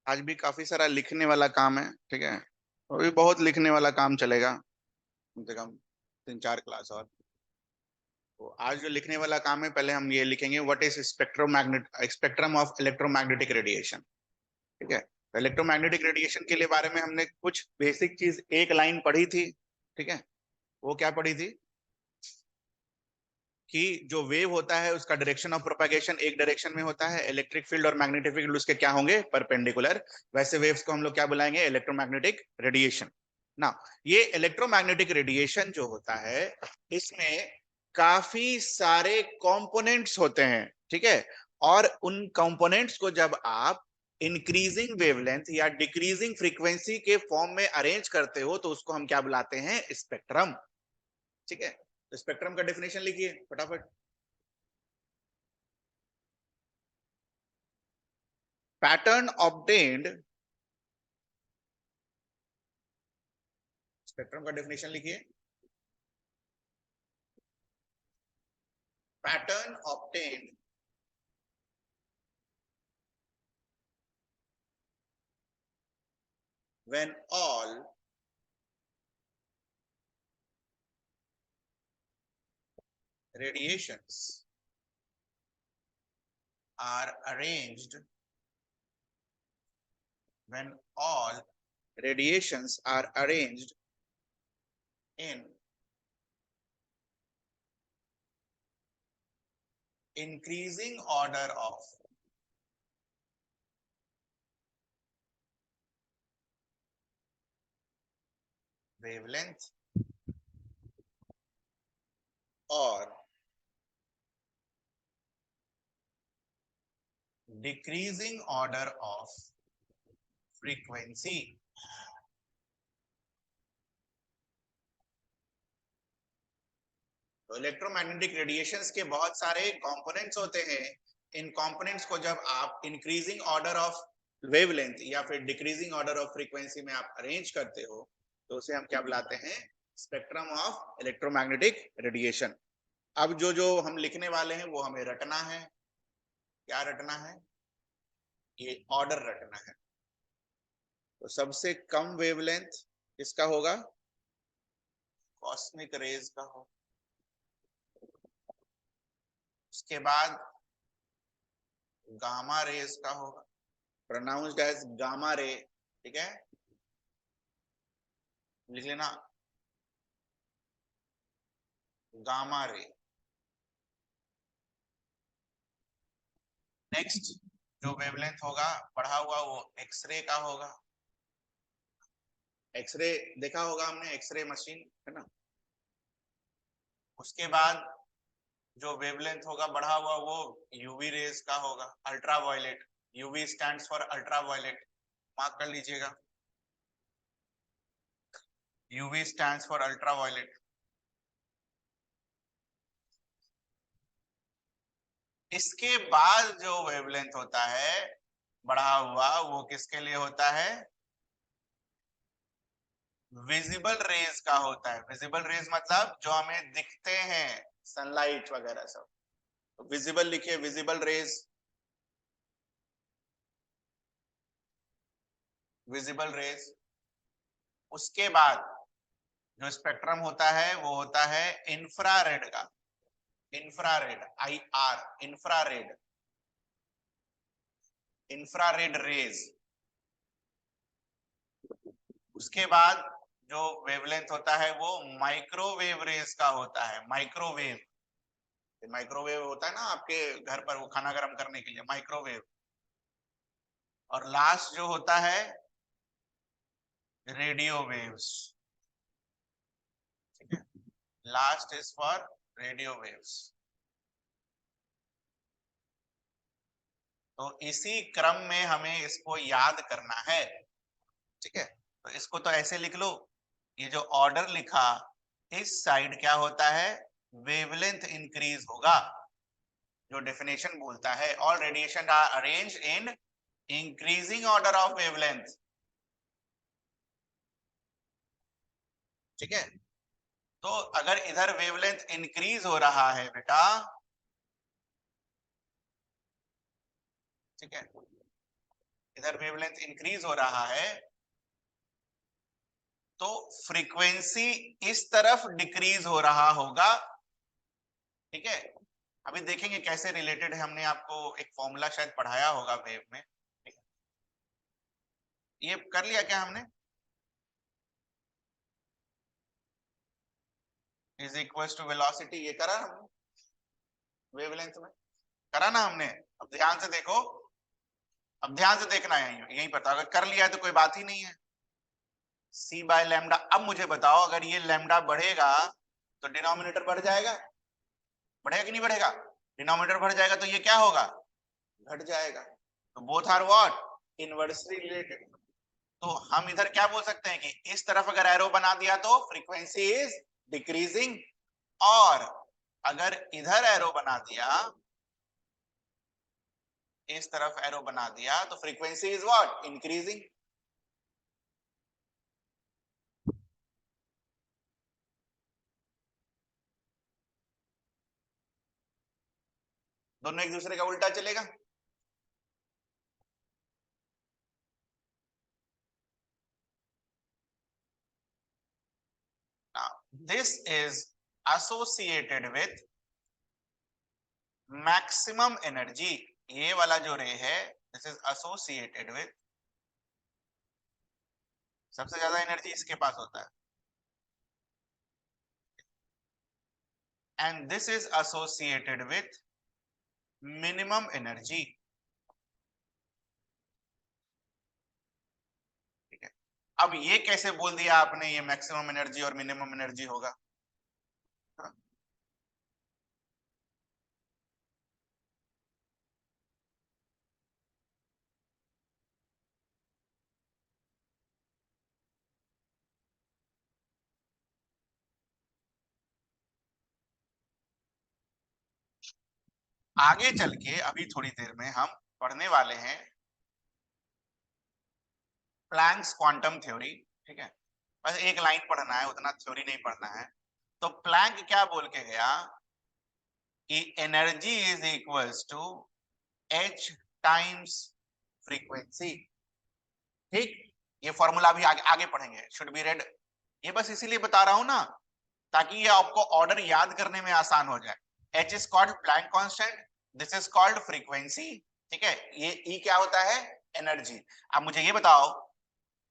आज भी काफी सारा लिखने वाला काम है, ठीक है, और भी बहुत लिखने वाला काम चलेगा, कम से कम 3-4 क्लास और। तो आज जो लिखने वाला काम है, पहले हम ये लिखेंगे what is spectrum of electromagnetic radiation. ठीक है, तो इलेक्ट्रोमैग्नेटिक रेडिएशन के लिए बारे में हमने कुछ बेसिक चीज एक लाइन पढ़ी थी। ठीक है, वो क्या पढ़ी थी कि जो वेव होता है उसका डायरेक्शन ऑफ प्रोपागेशन एक डायरेक्शन में होता है, इलेक्ट्रिक फील्ड और मैग्नेटिक फील्ड उसके क्या होंगे, परपेंडिकुलर। वैसे वेव्स को हम लोग क्या बुलाएंगे, इलेक्ट्रोमैग्नेटिक रेडिएशन ना। ये इलेक्ट्रोमैग्नेटिक रेडिएशन जो होता है, इसमें काफी सारे कंपोनेंट्स होते हैं। ठीक है, और उन कंपोनेंट्स को जब आप इंक्रीजिंग वेवलेंथ या डिक्रीजिंग फ्रीक्वेंसी के फॉर्म में अरेंज करते हो तो उसको हम क्या बुलाते हैं, स्पेक्ट्रम। ठीक है, तो स्पेक्ट्रम का डेफिनेशन लिखिए फटाफट। पैटर्न ऑब्टेन्ड, स्पेक्ट्रम का डेफिनेशन लिखिए। Pattern obtained when all radiations are arranged, when all radiations are arranged in increasing order of wavelength or decreasing order of frequency, तो इलेक्ट्रोमैग्नेटिक रेडिएशंस के बहुत सारे कंपोनेंट्स होते हैं। इन कंपोनेंट्स को जब आप इंक्रीजिंग ऑर्डर ऑफ वेवलेंथ या फिर डिक्रीजिंग ऑर्डर ऑफ फ्रीक्वेंसी में आप अरेंज करते हो तो उसे हम क्या बुलाते हैं, स्पेक्ट्रम ऑफ इलेक्ट्रोमैग्नेटिक रेडिएशन। अब जो जो हम लिखने वाले हैं वो हमें रटना है। क्या रटना है, ये ऑर्डर रटना है। तो सबसे कम वेवलेंथ किसका होगा, कॉस्मिक रेज का हो। उसके बाद गामा रेज का होगा, प्रोनाउंस्ड एज गामा रे। ठीक है, लिख लेना, गामा रे। नेक्स्ट जो वेवलेंथ होगा बढ़ा हुआ वो एक्सरे का होगा। एक्सरे देखा होगा हमने, एक्सरे मशीन है ना। उसके बाद जो वेवलेंथ होगा बढ़ा हुआ वो यूवी रेज का होगा, ultra violet. UV stands for ultra violet, mark कर लीजिएगा, UV stands for ultra violet. इसके बाद जो वेवलेंथ होता है बढ़ा हुआ वो किसके लिए होता है, विजिबल रेज का होता है। विजिबल रेज मतलब जो हमें दिखते हैं, सनलाइट वगैरह सब। तो विजिबल लिखिए, विजिबल रेज, विजिबल रेज। उसके बाद जो स्पेक्ट्रम होता है वो होता है इंफ्रारेड का, infrared, IR, infrared, infrared rays. उसके बाद जो वेवलेंथ होता है वो माइक्रोवेव रेज का होता है। माइक्रोवेव, माइक्रोवेव होता है ना आपके घर पर वो खाना गर्म करने के लिए, माइक्रोवेव। और लास्ट जो होता है रेडियो वेव्स। ठीक है, last is for radio waves. तो इसी क्रम में हमें इसको याद करना है। ठीक है, तो इसको तो ऐसे लिख लो, ये जो ऑर्डर लिखा इस साइड क्या होता है, वेवलेंथ इंक्रीज होगा, जो डेफिनेशन बोलता है all radiation are arranged in increasing order of wavelength. ठीक है। तो अगर इधर वेवलेंथ इंक्रीज हो रहा है बेटा, ठीक है, इधर वेवलेंथ इंक्रीज हो रहा है तो फ्रीक्वेंसी इस तरफ डिक्रीज हो रहा होगा, ठीक है। अभी देखेंगे कैसे रिलेटेड है, हमने आपको एक फॉर्मूला शायद पढ़ाया होगा वेव में, ठीक है? ये कर लिया क्या हमने? इज इक्वल टू वेलोसिटी, ये करा हमने वेवलेंथ में, करा ना हमने। अब ध्यान से देखो, अब ध्यान से देखना है, यही पता, अगर कर लिया है तो कोई बात ही नहीं है। सी बाय लैम्डा। अब मुझे बताओ, अगर ये लैम्डा बढ़ेगा तो डिनोमिनेटर बढ़ जाएगा, बढ़ेगा कि नहीं बढ़ेगा? डिनोमिनेटर बढ़ जाएगा तो ये क्या होगा? घट जाएगा। तो both are what? Inversely related. तो हम इधर क्या बोल सकते हैं कि इस तरफ अगर एरो बना दिया तो फ्रीक्वेंसी इज डिक्रीजिंग, और अगर इधर एरो बना दिया, इस तरफ एरो बना दिया तो फ्रीक्वेंसी इज व्हाट? इंक्रीजिंग। दोनों एक दूसरे का उल्टा चलेगा। Now, this is associated with maximum energy। ये वाला जो रे है, this is associated with, सबसे ज्यादा एनर्जी इसके पास होता है, and this is associated with minimum energy, ठीक है। अब ये कैसे बोल दिया आपने ये मैक्सिमम एनर्जी और मिनिमम एनर्जी होगा? आगे चल के अभी थोड़ी देर में हम पढ़ने वाले हैं प्लैंक्स क्वांटम थ्योरी, ठीक है। बस एक लाइन पढ़ना है, उतना थ्योरी नहीं पढ़ना है। तो प्लैंक क्या बोल के गया कि energy is equals to H times frequency, ठीक। ये फॉर्मूला भी आगे पढ़ेंगे, शुड बी रेड। ये बस इसीलिए बता रहा हूं ना, ताकि ये आपको ऑर्डर याद करने में आसान हो जाए। H is called Planck constant, this is called frequency, ठीक है। ये ई क्या होता है? एनर्जी। अब मुझे ये बताओ,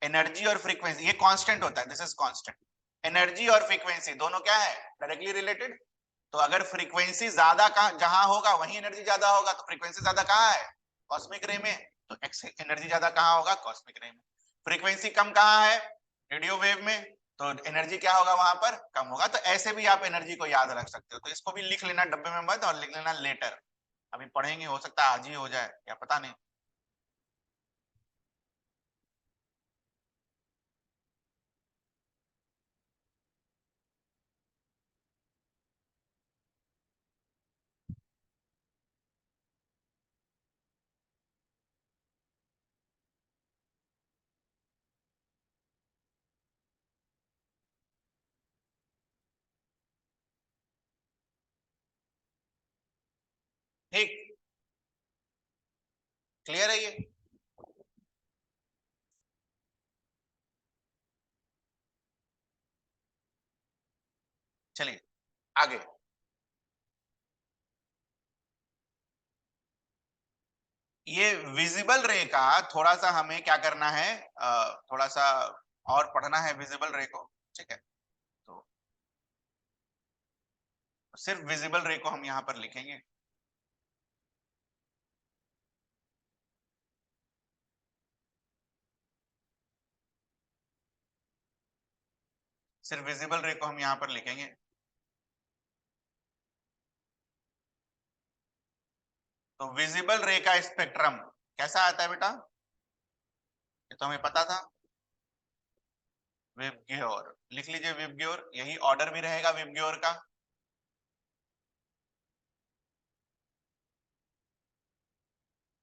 एनर्जी और फ्रीक्वेंसी ये कांस्टेंट होता है, दिस इज कांस्टेंट। एनर्जी और फ्रीक्वेंसी दोनों क्या है? Directly related. तो अगर फ्रीक्वेंसी ज्यादा जहां होगा वहीं एनर्जी ज्यादा होगा, तो फ्रीक्वेंसी ज्यादा कहाँ है? कॉस्मिक रे में। तो एनर्जी ज्यादा कहाँ होगा? कॉस्मिक रे में। फ्रीक्वेंसी कम कहाँ है? रेडियो वेव में। तो एनर्जी क्या होगा वहां पर? कम होगा। तो ऐसे भी आप एनर्जी को याद रख सकते हो। तो इसको भी लिख लेना डब्बे में मत, और लिख लेना लेटर। अभी पढ़ेंगे, हो सकता है आज ही हो जाए, या पता नहीं। ठीक, क्लियर है ये? चलिए आगे। ये विजिबल रे का थोड़ा सा हमें क्या करना है, थोड़ा सा और पढ़ना है विजिबल रे को, ठीक है। तो सिर्फ विजिबल रे को हम यहाँ पर लिखेंगे। सिर्फ विजिबल रे को हम यहाँ पर लिखेंगे। तो विजिबल रे का स्पेक्ट्रम कैसा आता है बेटा? ये तो हमें पता था, विबग्योर। लिख लीजिए विबग्योर, यही ऑर्डर भी रहेगा विबग्योर का।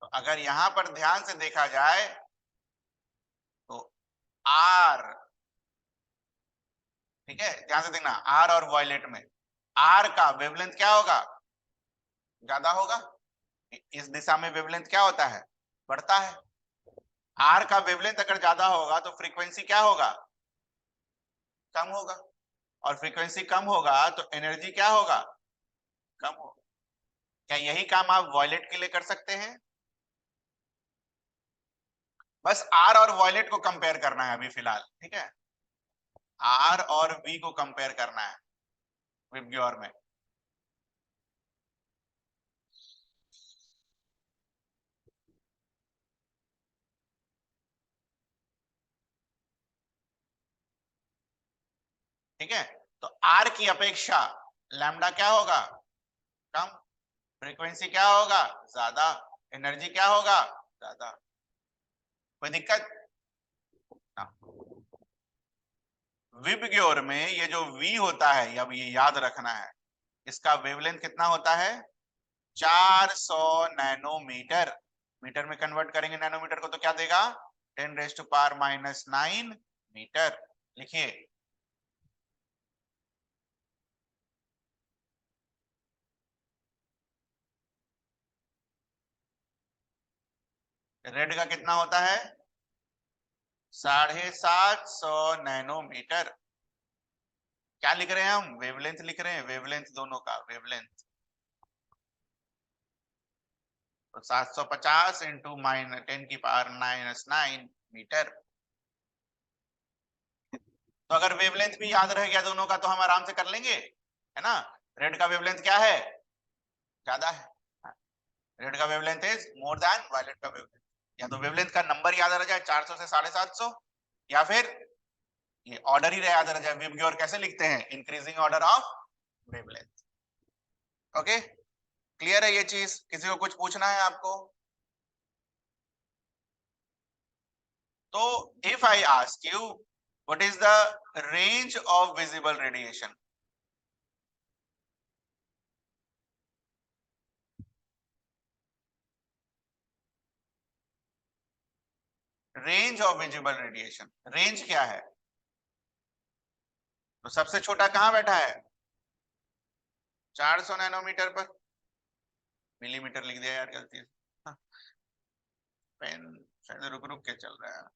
तो अगर यहां पर ध्यान से देखा जाए तो आर ठीक है, ध्यान से देखना, आर और वॉयलेट में आर का वेवलेंथ क्या होगा, ज्यादा होगा। इस दिशा में वेवलेंथ क्या होता है, बढ़ता है। आर का वेवलेंथ अगर ज्यादा होगा तो फ्रीक्वेंसी क्या होगा, कम होगा। और फ्रीक्वेंसी कम होगा तो एनर्जी क्या होगा, कम होगा। क्या यही काम आप वॉयलेट के लिए कर सकते हैं? बस आर और वॉयलेट को कंपेयर करना है अभी फिलहाल, ठीक है, आर और वी को कंपेयर करना है विबग्योर में। ठीक है, तो आर की अपेक्षा लैम्डा क्या होगा, कम। फ्रीक्वेंसी क्या होगा, ज्यादा। एनर्जी क्या होगा, ज्यादा। कोई दिक्कत ना। विबग्योर में ये जो वी होता है, अब ये याद रखना है, इसका वेवलेंथ कितना होता है, 400 नैनोमीटर। मीटर में कन्वर्ट करेंगे नैनोमीटर को तो क्या देगा, 10⁻⁹ मीटर। लिखिए, रेड का कितना होता है, 750 नैनोमीटर। क्या लिख रहे हैं हम, वेवलेंथ लिख रहे हैं, वेवलेंथ दोनों का वेवलेंथ। तो 750 इंटू -10⁻⁹ मीटर। तो अगर वेवलेंथ भी याद रह गया दोनों का तो हम आराम से कर लेंगे, है ना। रेड का वेवलेंथ क्या है, ज्यादा है। रेड का wavelength is more than violet का वेवलेंथ। या तो वेवलेंथ का नंबर याद रह जाए 400 से 750, या फिर ये ऑर्डर ही याद रह जाए, विबग्योर कैसे लिखते हैं, increasing order of wavelength. Okay, clear है ये चीज, किसी को कुछ पूछना है आपको? तो if I ask you what is the range of visible radiation, range of visible radiation, range क्या है? तो सबसे छोटा कहां बैठा है, 400 नैनोमीटर पर। मिलीमीटर लिख दिया यार गलती से, हाँ, पेन शायद रुक रुक के चल रहा है।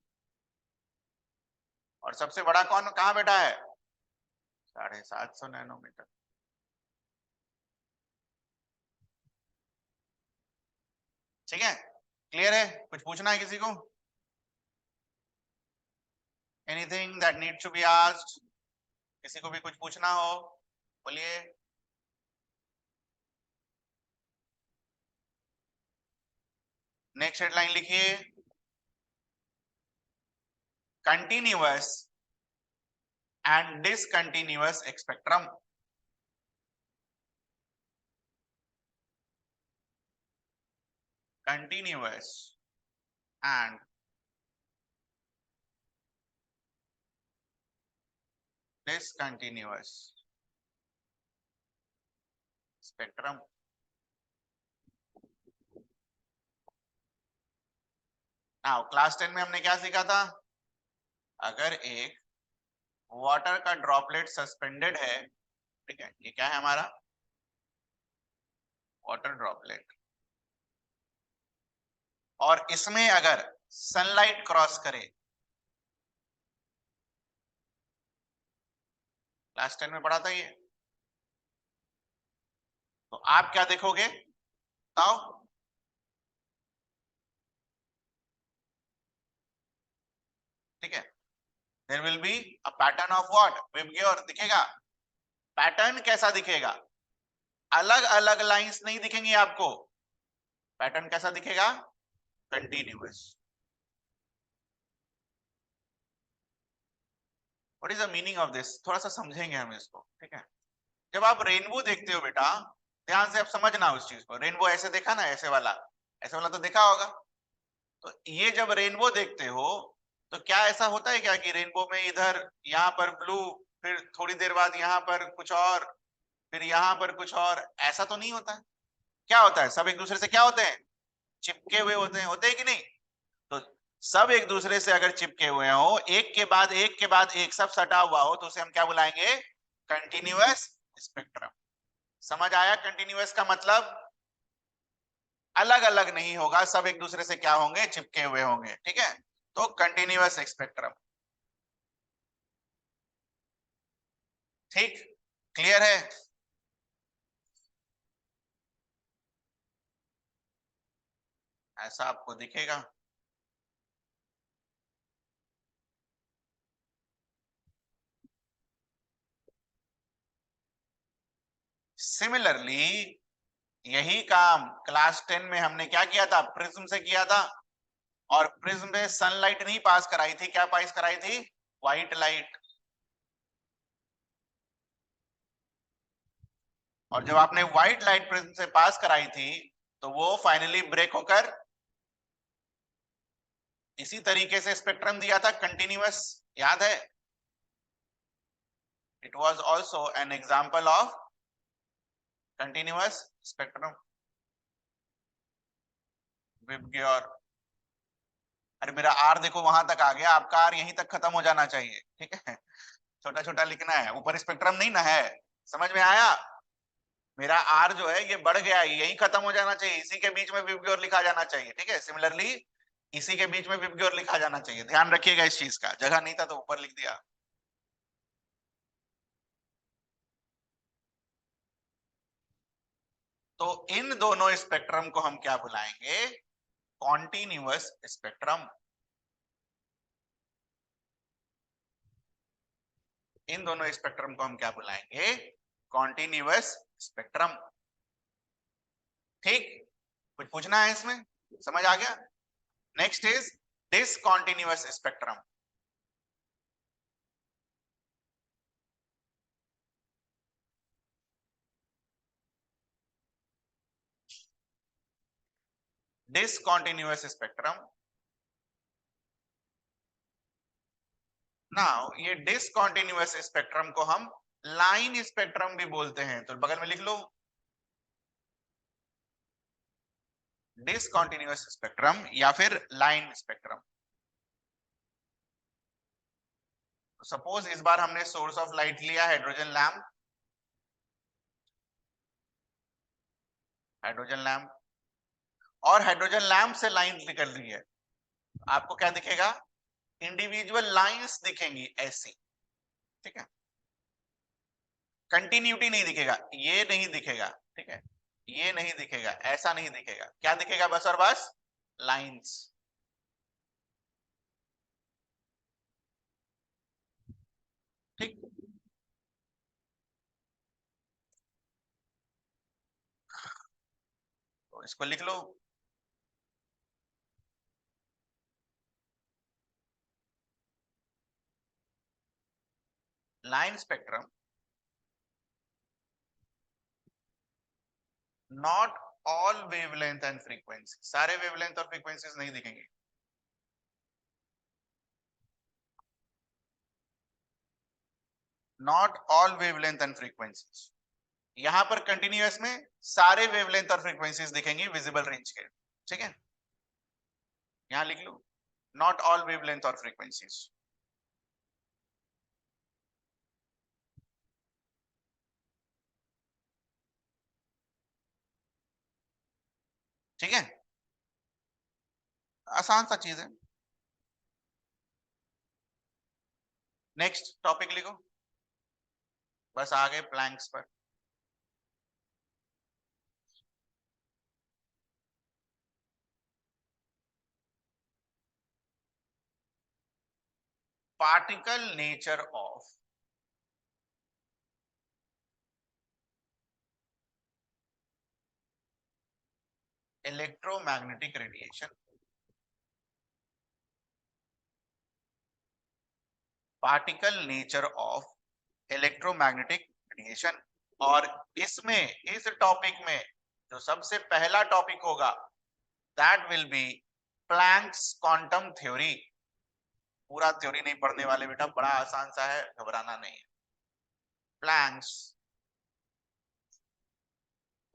और सबसे बड़ा कौन कहां बैठा है, 750 नैनोमीटर। ठीक है, क्लियर है, कुछ पूछना है किसी को, anything that needs to be asked? किसी को भी कुछ पूछना हो बोलिए। नेक्स्ट हेडलाइन लिखिए, continuous and discontinuous spectrum. Continuous and discontinuous spectrum. Now class 10 में हमने क्या सीखा था, अगर एक वाटर का ड्रॉपलेट सस्पेंडेड है, ठीक है, ये क्या है हमारा वाटर ड्रॉपलेट, और इसमें अगर सनलाइट क्रॉस करे, क्लास 10 में पढ़ा था ये, तो आप क्या देखोगे बताओ, ठीक है, there will be a pattern of what, VIBGYOR दिखेगा। पैटर्न कैसा दिखेगा, अलग अलग लाइंस नहीं दिखेंगी आपको, पैटर्न कैसा दिखेगा, continuous. What is the meaning of this, थोड़ा सा समझेंगे हम इसको, ठीक है। जब आप रेनबो देखते हो बेटा, ध्यान से आप समझना उस चीज को, रेनबो ऐसे देखा ना, ऐसे वाला तो देखा होगा। तो ये जब रेनबो देखते हो तो क्या ऐसा होता है क्या कि रेनबो में इधर यहाँ पर ब्लू, फिर थोड़ी देर बाद यहाँ पर कुछ और, फिर यहाँ पर कुछ और, ऐसा तो नहीं होता है। क्या होता है, सब एक दूसरे से क्या होते हैं, चिपके हुए होते हैं, होते हैं कि नहीं? तो सब एक दूसरे से अगर चिपके हुए हो, एक के बाद एक के बाद एक सब सटा हुआ हो, तो उसे हम क्या बुलाएंगे? Continuous spectrum. समझ आया? कंटिन्यूअस का मतलब अलग अलग नहीं होगा, सब एक दूसरे से क्या होंगे? चिपके हुए होंगे। ठीक है, तो कंटिन्यूअस स्पेक्ट्रम। ठीक, क्लियर है? ऐसा आपको दिखेगा। सिमिलरली यही काम क्लास 10 में हमने क्या किया था? प्रिज्म से किया था। और प्रिज्म में सनलाइट नहीं पास कराई थी, क्या पास कराई थी? White light. और जब आपने व्हाइट लाइट प्रिज्म से पास कराई थी, तो वो फाइनली ब्रेक होकर इसी तरीके से स्पेक्ट्रम दिया था, कंटिन्यूअस। याद है? It was also an example of continuous spectrum. VIBGYOR. अरे मेरा आर देखो वहां तक आ गया, आपका आर यहीं तक खत्म हो जाना चाहिए। ठीक है, छोटा छोटा लिखना है, ऊपर स्पेक्ट्रम नहीं ना है। समझ में आया? मेरा आर जो है ये बढ़ गया है, यही खत्म हो जाना चाहिए, इसी के बीच में विबग्योर लिखा जाना चाहिए। ठीक है, सिमिलरली इसी के बीच में विबग्योर लिखा जाना चाहिए। ध्यान रखिएगा इस चीज का, जगह नहीं था तो ऊपर लिख दिया। तो इन दोनों स्पेक्ट्रम को हम क्या बुलाएंगे? Continuous spectrum. इन दोनों स्पेक्ट्रम को हम क्या बुलाएंगे? Continuous spectrum. ठीक, कुछ पूछना है इसमें? समझ आ गया? Next is discontinuous spectrum. Discontinuous spectrum. Now ये डिसकंटीन्यूअस स्पेक्ट्रम को हम लाइन स्पेक्ट्रम भी बोलते हैं, तो बगल में लिख लो डिसकंटीन्यूअस स्पेक्ट्रम या फिर लाइन स्पेक्ट्रम। सपोज इस बार हमने सोर्स ऑफ लाइट लिया हाइड्रोजन लैंप। हाइड्रोजन लैंप, और हाइड्रोजन लैंप से लाइन निकल रही है, आपको क्या दिखेगा? इंडिविजुअल लाइंस दिखेंगी ऐसी। ठीक है, कंटिन्यूटी नहीं दिखेगा, ये नहीं दिखेगा। ठीक है, ये नहीं दिखेगा, ऐसा नहीं दिखेगा, क्या दिखेगा? बस और बस लाइंस। ठीक, तो इसको लिख लो। Line spectrum not all wavelength and frequency, सारे वेवलेंथ और फ्रीक्वेंसीज नहीं दिखेंगे। Not all wavelength and frequencies, यहां पर कंटिन्यूअस में सारे वेवलेंथ और फ्रीक्वेंसीज दिखेंगी विजिबल रेंज के। ठीक है, यहां लिख लो नॉट ऑल वेवलेंथ और फ्रीक्वेंसीज। ठीक है, आसान सा चीज है। नेक्स्ट टॉपिक लिखो, बस आ गए प्लैंक्स पर। Particle nature of electromagnetic radiation. Particle nature of electromagnetic radiation. और इसमें, इस टॉपिक में जो सबसे पहला टॉपिक होगा, that will be Planck's quantum theory. पूरा थ्योरी नहीं पढ़ने वाले बेटा, बड़ा आसान सा है, घबराना नहीं है। Planck's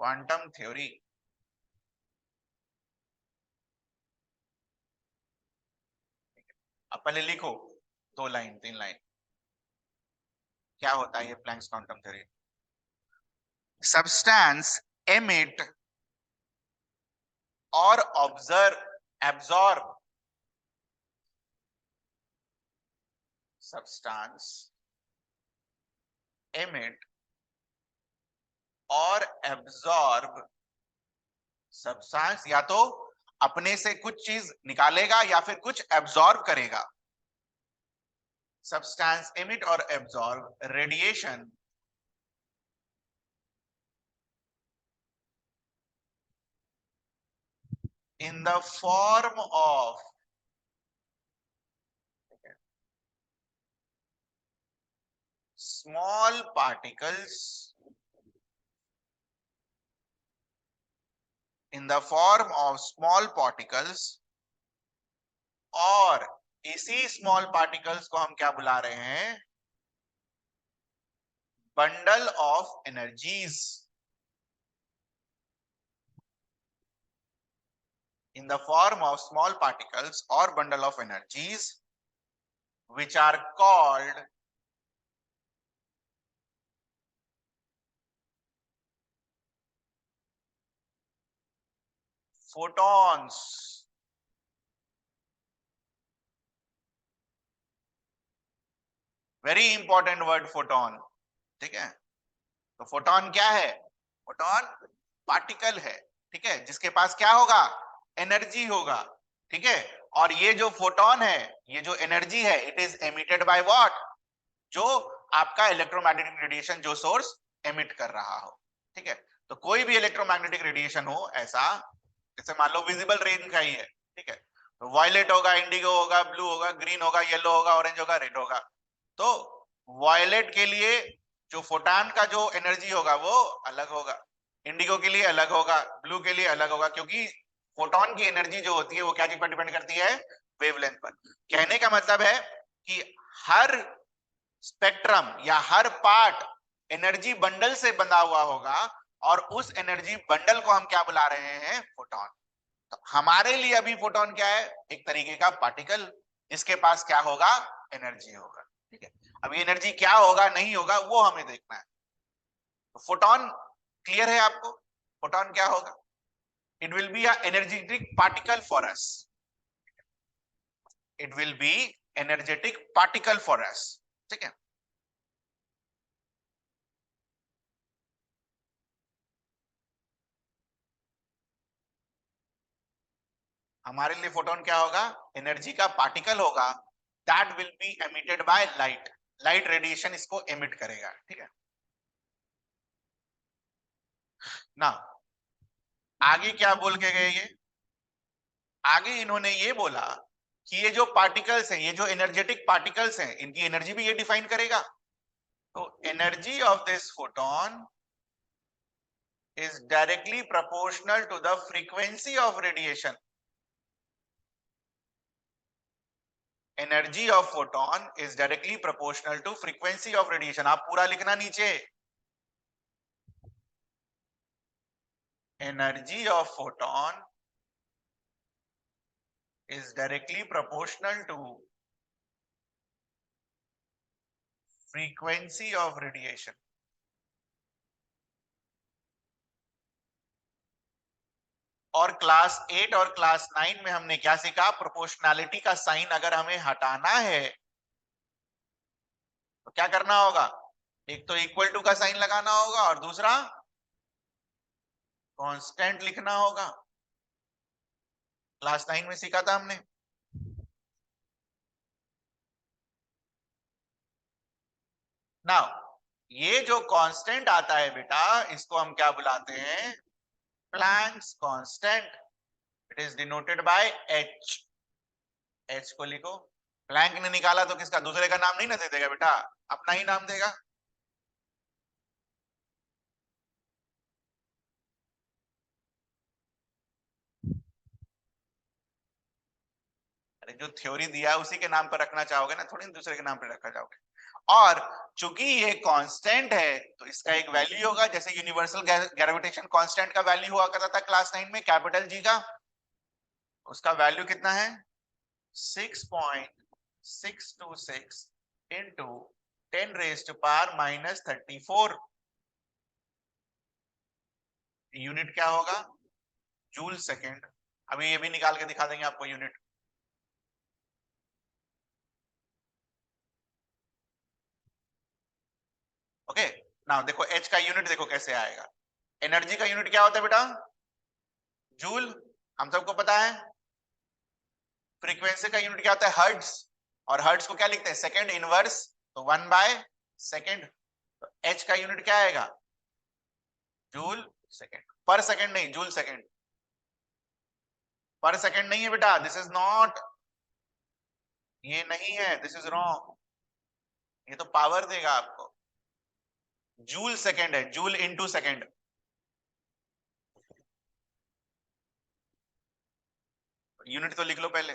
quantum theory. अब पहले लिखो 2 लाइन 3 लाइन क्या होता है ये Planck's quantum theory. Substance emit और एब्जॉर्ब सब्सटेंस एमिट और एब्जॉर्ब सब्सटेंस या तो अपने से कुछ चीज निकालेगा या फिर कुछ एब्जॉर्ब करेगा। सब्सटेंस एमिट और absorb radiation in the form of small particles in the form of small particles और इसी स्मॉल पार्टिकल्स को हम क्या बुला रहे हैं bundle of energies in the form of small particles or bundle of energies which are called photons। Very important word photon, ठीक है। तो फोटोन क्या है, फोटोन पार्टिकल है, ठीक है, जिसके पास क्या होगा एनर्जी होगा, ठीक है। और ये जो फोटोन है, ये जो एनर्जी है, it is emitted by what, जो आपका इलेक्ट्रोमैग्नेटिक रेडिएशन जो सोर्स एमिट कर रहा हो, ठीक है। तो कोई भी इलेक्ट्रोमैग्नेटिक रेडिएशन हो ऐसा, जैसे मान लो विजिबल रेंज का ही है, ठीक है, तो वायलेट होगा, इंडिगो होगा, ब्लू होगा, ग्रीन होगा, येलो होगा, ऑरेंज होगा, रेड होगा। तो वायलेट के लिए जो फोटॉन का जो एनर्जी होगा वो अलग होगा, इंडिगो के लिए अलग होगा, ब्लू के लिए अलग होगा, क्योंकि फोटॉन की एनर्जी जो होती है वो क्या चीज पर डिपेंड करती है, वेवलेंथ पर। कहने का मतलब है कि हर स्पेक्ट्रम या हर पार्ट एनर्जी बंडल से बंधा हुआ होगा और उस एनर्जी बंडल को हम क्या बुला रहे हैं, फोटॉन। तो हमारे लिए अभी फोटॉन क्या है, एक तरीके का पार्टिकल जिसके पास क्या होगा, एनर्जी होगा, ठीक है। अब ये एनर्जी क्या होगा नहीं होगा वो हमें देखना है। तो फोटॉन क्लियर है आपको, फोटॉन क्या होगा, it will be a energetic particle for us, it will be energetic particle for us, ठीक है। हमारे लिए फोटोन क्या होगा, एनर्जी का पार्टिकल होगा, that will be emitted by light, light radiation इसको एमिट करेगा, ठीक है ना। आगे क्या बोल के गए ये, आगे इन्होंने ये बोला कि ये जो पार्टिकल्स हैं, ये जो एनर्जेटिक पार्टिकल्स हैं, इनकी एनर्जी भी ये डिफाइन करेगा। तो energy of this photon is directly proportional to the frequency of radiation. Energy of photon is directly proportional to frequency of radiation. आप पूरा लिखना नीचे, energy of photon is directly proportional to frequency of radiation। और class 8 और class 9 में हमने क्या सीखा, प्रोपोर्शनैलिटी का साइन अगर हमें हटाना है तो क्या करना होगा, एक तो इक्वल टू का साइन लगाना होगा और दूसरा कांस्टेंट लिखना होगा। क्लास 9 में सीखा था हमने। नाउ ये जो कांस्टेंट आता है बेटा, इसको हम क्या बुलाते हैं, Planck's constant. It is denoted by H, H को लिखो। प्लैंक ने निकाला तो किसका, दूसरे का नाम नहीं ना दे देगा बेटा, अपना ही नाम देगा। अरे जो थ्योरी दिया है उसी के नाम पर रखना चाहोगे ना, थोड़ी दूसरे के नाम पर रखना चाहोगे। और चूंकि ये कांस्टेंट है तो इसका एक वैल्यू होगा, जैसे यूनिवर्सल ग्रेविटेशन कांस्टेंट का वैल्यू हुआ करता था क्लास 9 में, कैपिटल जी का, उसका वैल्यू कितना है 6.0 626 into 10 raised to power minus 34। Unit क्या होगा? Joule second. अभी ये भी निकाल के दिखा देंगे आपको यूनिट। ओके, नाउ देखो एच का यूनिट देखो कैसे आएगा। एनर्जी का यूनिट क्या होता है बेटा? जूल, हम सबको पता है। फ्रीक्वेंसी का यूनिट क्या होता है? हर्ट्ज। और हर्ट्ज को क्या लिखते हैं? सेकंड इनवर्स, तो 1/सेकंड। तो एच का यूनिट क्या आएगा? Joule second. पर सेकंड नहीं, जूल सेकंड। पर सेकंड नहीं है बेटा, दिस इज नॉट, ये नहीं है, दिस इज रॉन्ग। ये तो पावर देगा आपको। जूल सेकंड है, जूल इनटू सेकंड। यूनिट तो लिख लो पहले।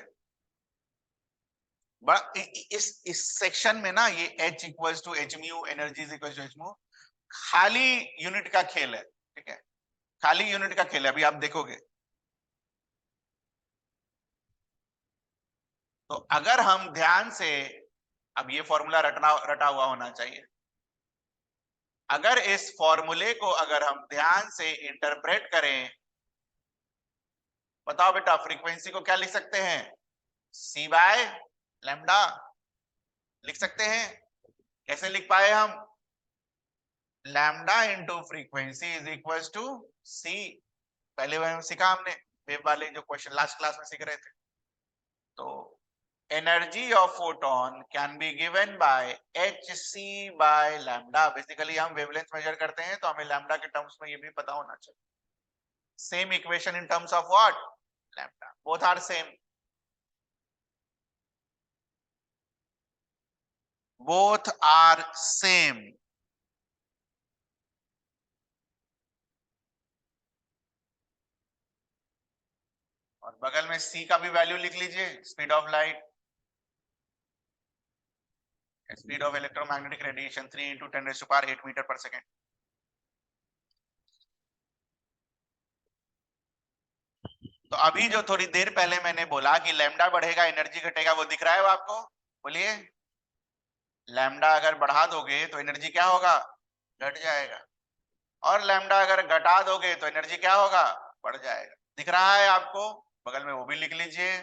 बड़ा इस सेक्शन में ना ये H equals to H mu, energy is equals to H mu, खाली यूनिट का खेल है। ठीक है, खाली यूनिट का खेल है, अभी आप देखोगे। तो अगर हम ध्यान से, अब ये फॉर्मूला रटा हुआ होना चाहिए। अगर इस फॉर्मूले को अगर हम ध्यान से इंटरप्रेट करें, बताओ बेटा, फ्रीक्वेंसी को क्या लिख सकते हैं? सी बाय लैम्डा लिख सकते हैं। कैसे लिख पाए हम? Lambda into frequency is equal to C. पहले वो सीखा हमने, वेव वाले जो क्वेश्चन लास्ट क्लास में सीख रहे थे। तो energy of photon can be given by hc by lambda. Basically हम वेवलेंथ मेजर करते हैं तो हमें लैम्डा के टर्म्स में ये भी पता होना चाहिए। Same equation in terms of what? Lambda, both are same, both are same. और बगल में c का भी वैल्यू लिख लीजिए, speed of light, speed of electromagnetic radiation 3 × 10⁸ metre पर सेकेंड। तो अभी जो थोड़ी देर पहले मैंने बोला कि लैम्डा बढ़ेगा एनर्जी घटेगा, वो दिख रहा है वो आपको? बोलिए। लैम्डा अगर बढ़ा दोगे तो एनर्जी क्या होगा? घट जाएगा। और लैम्डा अगर घटा दोगे तो एनर्जी क्या होगा? बढ़ जाएगा। दिख रहा है आपको? बगल में वो भी लिख लीजिए,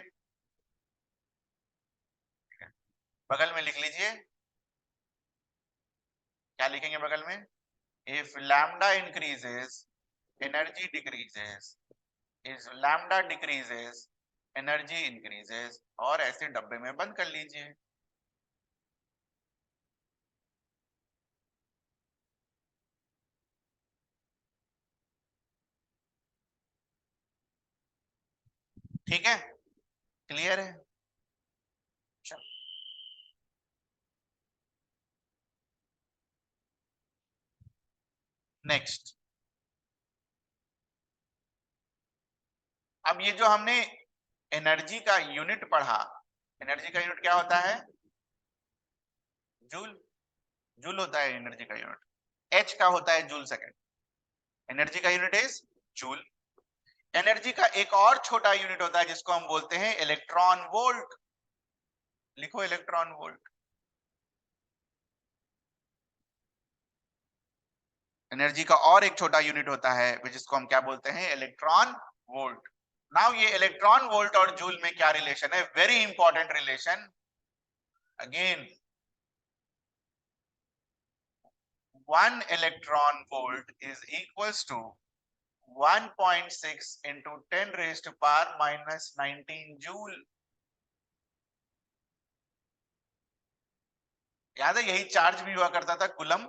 बगल में लिख लीजिए। क्या लिखेंगे बगल में? If lambda increases energy decreases, if lambda decreases energy increases, और ऐसे डब्बे में बंद कर लीजिए। ठीक है, क्लियर है? नेक्स्ट, अब ये जो हमने एनर्जी का यूनिट पढ़ा, एनर्जी का यूनिट क्या होता है? जूल। जूल होता है एनर्जी का यूनिट। एच का होता है जूल सेकंड। एनर्जी का यूनिट इज जूल। एनर्जी का एक और छोटा यूनिट होता है जिसको हम बोलते हैं इलेक्ट्रॉन वोल्ट। लिखो इलेक्ट्रॉन वोल्ट। एनर्जी का और एक छोटा यूनिट होता है जिसको हम क्या बोलते हैं? Electron volt. नाउ ये इलेक्ट्रॉन वोल्ट और जूल में क्या रिलेशन है? Very important relation. Again, 1 electron volt is equals to 1.6 into 10 raised to power minus 19 joule। याद है, यही चार्ज भी हुआ करता था, कुलम,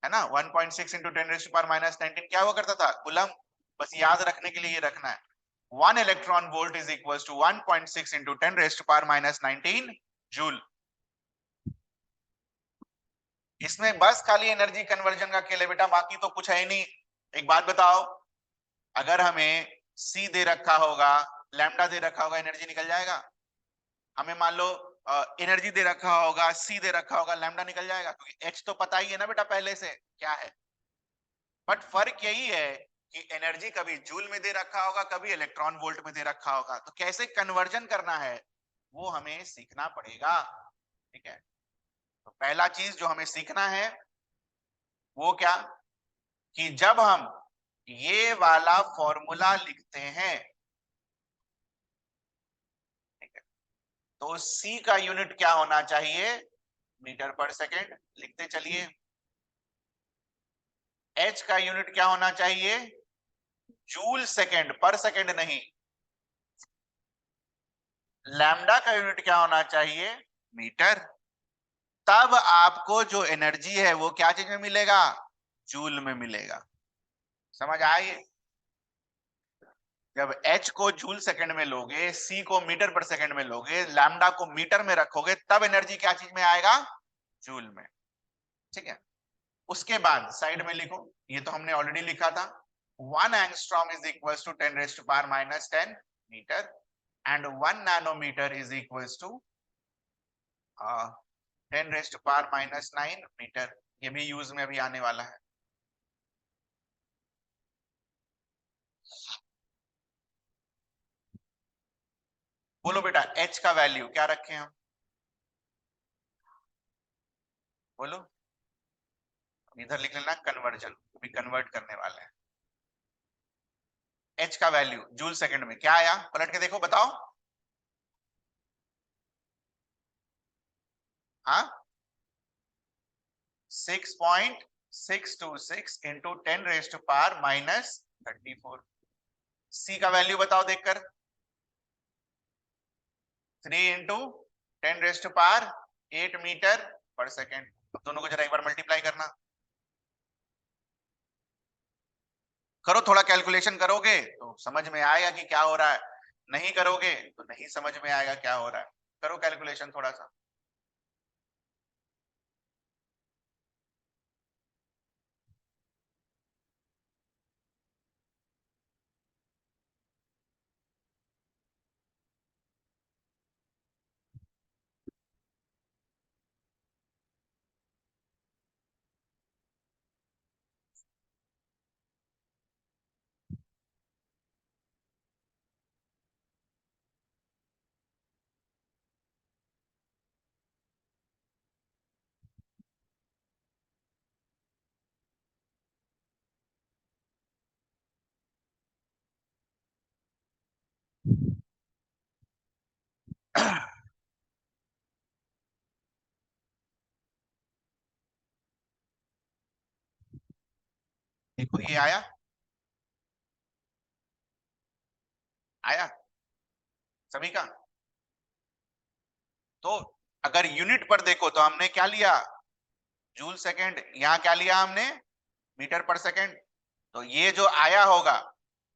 है ना? 1.6 into 10 raised to power minus 19 क्या हुआ करता था? कुलम। बस याद रखने के लिए ये रखना है, 1 electron volt is equals to 1.6 into 10 raised to power minus 19 joule. इसमें बस खाली एनर्जी कन्वर्जन का खेल है बेटा, बाकी तो कुछ है ही नहीं। एक बात बताओ, अगर हमें C दे रखा होगा, लैम्डा दे रखा होगा, एनर्जी निकल जाएगा? हमें मान लो एनर्जी दे रखा होगा, C दे रखा होगा, लैम्डा निकल जाएगा? क्योंकि H तो पता ही है ना बेटा पहले से क्या है। बट फर्क यही है कि एनर्जी कभी जूल में दे रखा होगा, कभी इलेक्ट्रॉन वोल्ट में दे रखा होगा। तो कैसे कन्वर्जन करना है वो हमें सीखना पड़ेगा। ठीक है, तो पहला चीज जो हमें सीखना है वो क्या, कि जब हम ये वाला फॉर्मूला लिखते हैं, ठीक है, तो सी का यूनिट क्या होना चाहिए, मीटर पर सेकेंड लिखते चलिए। एच का यूनिट क्या होना चाहिए, जूल सेकेंड पर सेकेंड नहीं। लैम्डा का यूनिट क्या होना चाहिए, मीटर। तब आपको जो एनर्जी है वो क्या चीज में मिलेगा, जूल में मिलेगा। समझ आई, जब h को जूल सेकंड में लोगे, c को मीटर पर सेकंड में लोगे, लैम्डा को मीटर में रखोगे, तब एनर्जी क्या चीज में आएगा, जूल में। ठीक है, उसके बाद साइड में लिखो, ये तो हमने ऑलरेडी लिखा था, 1 angstrom is equal to 10 raise to power minus 10 metre and 1 nanometre is equal to 10 raise to power minus 9 metre. ये भी यूज में अभी आने वाला है। बोलो बेटा h का वैल्यू क्या रखें हम, बोलो। इधर लिख लेना कन्वर्जन, अभी कन्वर्ट करने वाले हैं। h का वैल्यू जूल सेकंड में क्या आया, पलट के देखो बताओ। हाँ, 6.626 into 10 raise to power minus 34। c का वैल्यू बताओ देखकर, 3 into 10 raise to power 8 metre पर सेकेंड। दोनों को जरा एक बार मल्टीप्लाई करना, करो, थोड़ा कैलकुलेशन करोगे तो समझ में आएगा कि क्या हो रहा है, नहीं करोगे तो नहीं समझ में आएगा क्या हो रहा है। करो कैलकुलेशन थोड़ा सा। देखो ये आया, आया सभी का। तो अगर यूनिट पर देखो तो हमने क्या लिया, जूल सेकंड, यहां क्या लिया हमने, मीटर पर सेकंड। तो ये जो आया होगा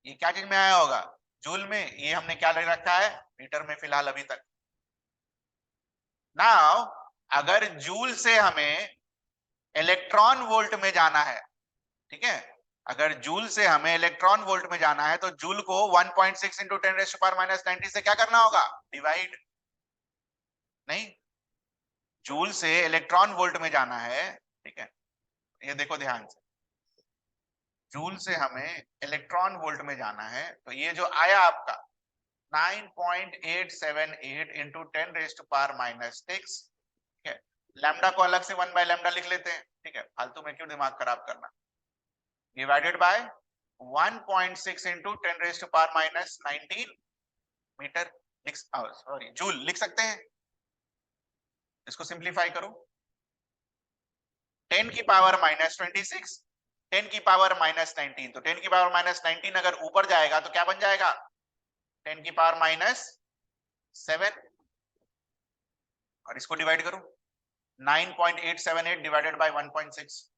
ये क्या चीज में आया होगा, जूल में। ये हमने क्या ले रखा है, मीटर में फिलहाल अभी तक। नाउ अगर जूल से हमें इलेक्ट्रॉन वोल्ट में जाना है, ठीक है, अगर जूल से हमें इलेक्ट्रॉन वोल्ट में जाना है तो जूल को 1.6 into 10 raise to power minus 90 से क्या करना होगा, डिवाइड। नहीं, जूल से इलेक्ट्रॉन वोल्ट में जाना है, ठीक है, ये देखो ध्यान से, जूल से हमें इलेक्ट्रॉन वोल्ट में जाना है, तो ये जो आया आपका 9.878 into 10 raise to power minus 6, ठीक है, लैम्डा को अलग से 1 बाय लैम्डा लिख लेते हैं, ठीक है, फालतू में क्यों दिमाग खराब करना, divided by 1.6 into 10 raise to power minus 19 metre, sorry joule लिख सकते हैं। इसको सिंप्लीफाई करो, 10 की पावर माइनस 26, 10 की पावर माइनस 19, तो 10 की पावर माइनस 19 अगर ऊपर जाएगा तो क्या बन जाएगा, 10 की पावर माइनस 7, और इसको डिवाइड करो, 9.878 डिवाइडेड बाय 1.6।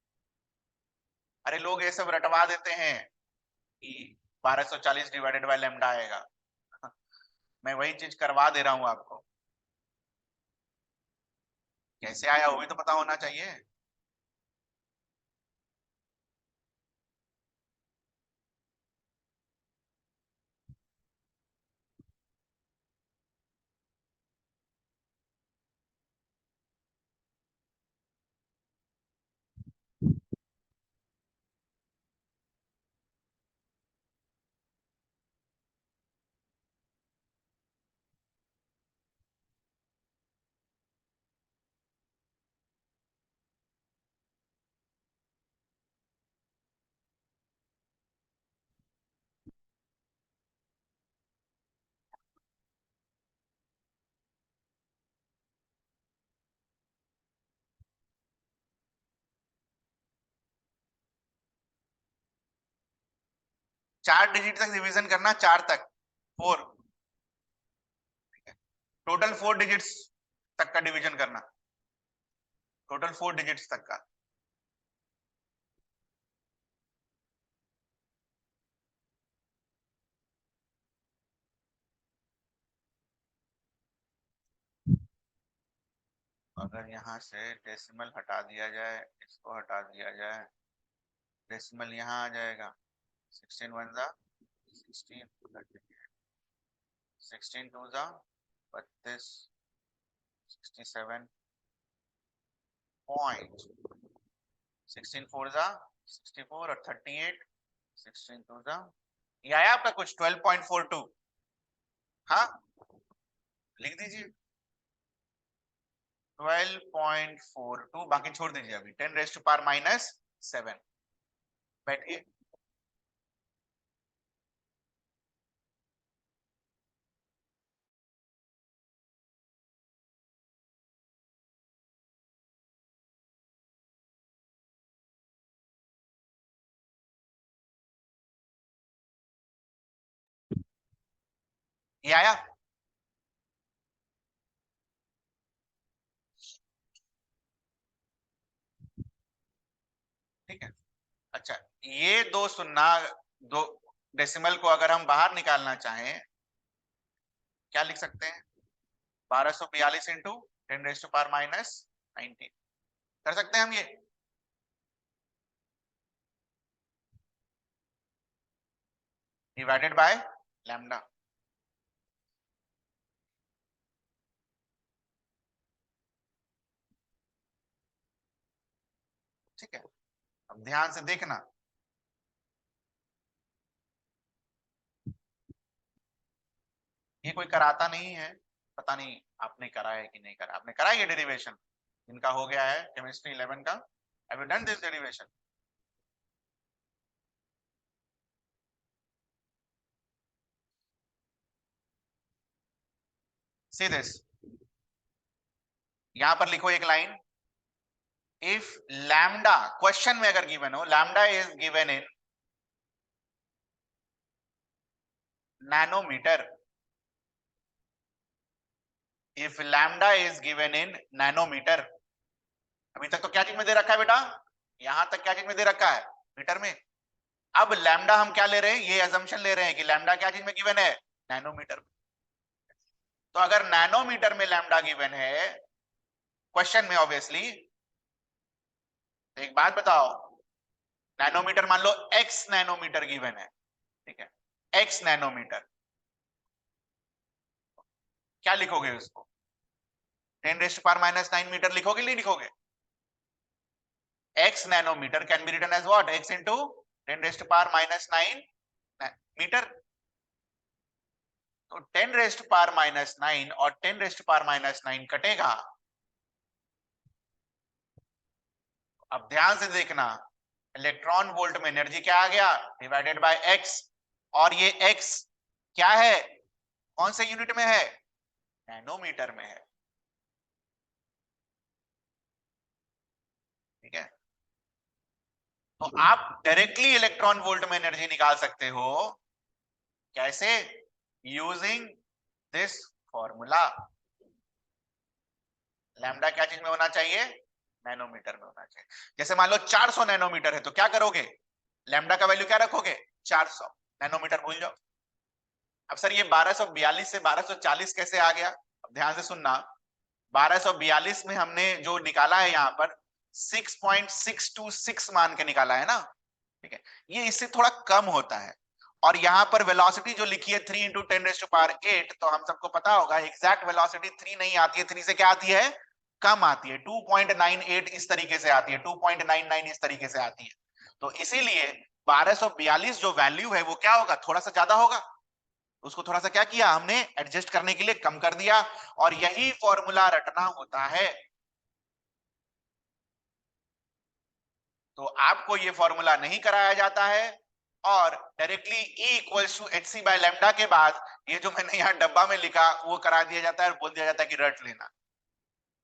अरे लोग ये सब रटवा देते हैं कि 1240 डिवाइडेड बाय लैम्डा आएगा। मैं वही चीज करवा दे रहा हूं आपको, कैसे आया वो भी तो पता होना चाहिए। 4 डिजिट तक डिवीजन करना, 4 तक 4, टोटल 4 डिजिट्स तक का डिवीजन करना, टोटल 4 डिजिट्स तक का। अगर यहाँ से डेसिमल हटा दिया जाए, इसको हटा दिया जाए, डेसिमल यहाँ आ जाएगा, 16 वन जा 16, 16 टू जा 32, 67 पॉइंट, 16 फोर जा 64 और 38, 16 टू जा, ये आया आपका कुछ 12.42। हाँ, लिख दीजिए 12.42, बाकी छोड़ दीजिए अभी, 10 रेज़ टू पावर -7। बैठिए, ये आया। ठीक है, अच्छा, ये दो सुन्ना, दो डेसिमल को अगर हम बाहर निकालना चाहें, क्या लिख सकते हैं? 1242 इंटू 10 रेज़ टू पावर -19, कर सकते हैं हम ये? Divided by lambda. ठीक है, अब ध्यान से देखना, ये कोई कराता नहीं है, पता नहीं आपने करा है कि नहीं करा। आपने करा ये डेरिवेशन, इनका हो गया है केमिस्ट्री 11 का, have you done this derivation? See this, यहां पर लिखो एक लाइन, इफ लैम्डा, क्वेश्चन में अगर गिवन हो, lambda is given in nanometre, if lambda is given in nanometre, अभी तक तो क्या चीज में दे रखा है बेटा? यहां तक क्या चीज में दे रखा है? मीटर में। अब लैम्डा हम क्या ले रहे हैं? ये अजम्पशन ले रहे हैं कि लैम्डा क्या चीज में गिवन है? नैनोमीटर में। तो अगर नैनोमीटर में लैम्डा गिवन है क्वेश्चन में, ऑब्वियसली एक बात बताओ, नैनोमीटर मान लो x नैनोमीटर गिवन है, ठीक है, x नैनोमीटर, क्या लिखोगे उसको? 10 रेज़ टू पावर -9 मीटर लिखोगे, नहीं लिखोगे? x nanometre can be written as what? x into 10 raise to power -9 metre. तो 10 रेज़ टू पावर -9 और 10 रेज़ टू पावर -9 कटेगा। अब ध्यान से देखना, इलेक्ट्रॉन वोल्ट में एनर्जी क्या आ गया? डिवाइडेड बाय x, और ये x क्या है? कौन से यूनिट में है? नैनोमीटर में है। ठीक है, तो आप डायरेक्टली इलेक्ट्रॉन वोल्ट में एनर्जी निकाल सकते हो, कैसे? Using this formula. लैम्डा क्या चीज में होना चाहिए? नैनोमीटर में होना चाहिए। जैसे मान लो 400 नैनोमीटर है, तो क्या करोगे? लैम्डा का वैल्यू क्या रखोगे? 400, नैनोमीटर भूल जाओ। अब सर ये 1242 से 1240 कैसे आ गया? अब ध्यान से सुनना, 1242 में हमने जो निकाला है यहाँ पर 6.626 मान के निकाला है ना, ठीक है, ये इससे थोड़ा कम होता है। और यहाँ पर वेलोसिटी जो लिखी है 3 इंटू 10 रेज़ टू पावर 8, तो हम सबको पता होगा एग्जैक्ट वेलोसिटी 3 नहीं आती है, 3 से क्या आती है? कम आती है, 2.98 इस तरीके से आती है, 2.99 इस तरीके से आती है। तो इसीलिए 1242 जो वैल्यू है वो क्या होगा? थोड़ा सा ज्यादा होगा। उसको थोड़ा सा क्या किया हमने? एडजस्ट करने के लिए कम कर दिया, और यही फॉर्मूला रटना होता है। तो आपको ये फॉर्मूला नहीं कराया जाता है, और directly E equals to H C by lambda के बाद ये जो मैंने यहाँ डब्बा में लिखा वो करा दिया जाता है और बोल दिया जाता है कि रट लेना।